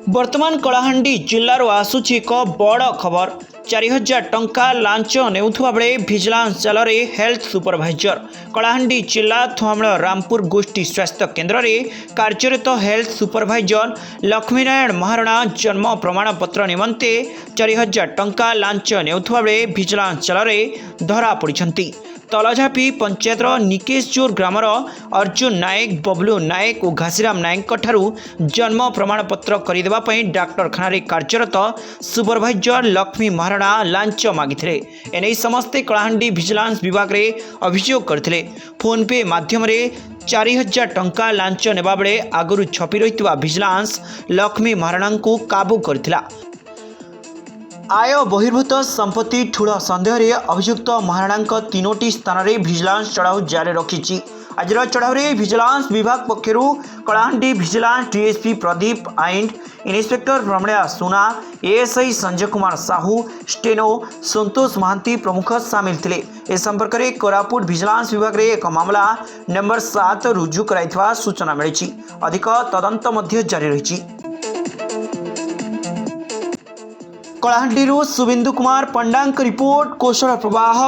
वर्तमान कलाहांडी जिल्लार आसुची एक बड़ खबर। 4000 टंका लांच नेउथुवा बेले भिजिलांस जाल हेल्थ सुपरभाइजर। कलाहांडी जिला थुआमूल रामपुर गोष्ठी स्वास्थ्य केन्द्र में कार्यरत हेल्थ सुपरभाइजर लक्ष्मीनारायण महारणा जन्म प्रमाणपत्र निमंते 4000 टंका लांच नेउथुवा बेले भिजिलांस जाल धरा पड़िछंती। तलझापी पंचायतर निकेशजोर ग्रामर अर्जुन नायक, बबलू नायक और घासीराम नायक जन्म प्रमाणपत्र करदेवाई डाक्तरखाना कार्यरत सुपरभाइजर लक्ष्मी महारणा लांच मागिथिले। एने समस्ते कलाहांडी भिजिलांस विभाग में अभियोग करथिले। फोन पे माध्यम 4000 टंका लांच नेबा बेले आगुरी छपी रही भिजिलांस लक्ष्मी महारणा को काबू करथिला। आय बहिर्भूत संपत्ति ठूल सन्देह अभियुक्त महाराणा तीनोटी स्थान में भिजिलांस चढ़ाऊ जारी रखी। आज चढ़ाऊ भिजिलांस विभाग पक्षर Kalahandi vigilance DSP Pradeep Aind, inspector Ramaniya Suna, ASI Sanjay Kumar Sahu, steno Santosh Mahanti प्रमुख सामिल थे। ए संपर्क में कोरापुट भिजिलांस विभाग में एक मामला नंबर 7 रुजु कराइथिबा सूचना मिली। अधिक तदंत जारी रही। कलाहांडी सुबिंदु कुमार पंडांक रिपोर्ट, कोशल प्रवाह।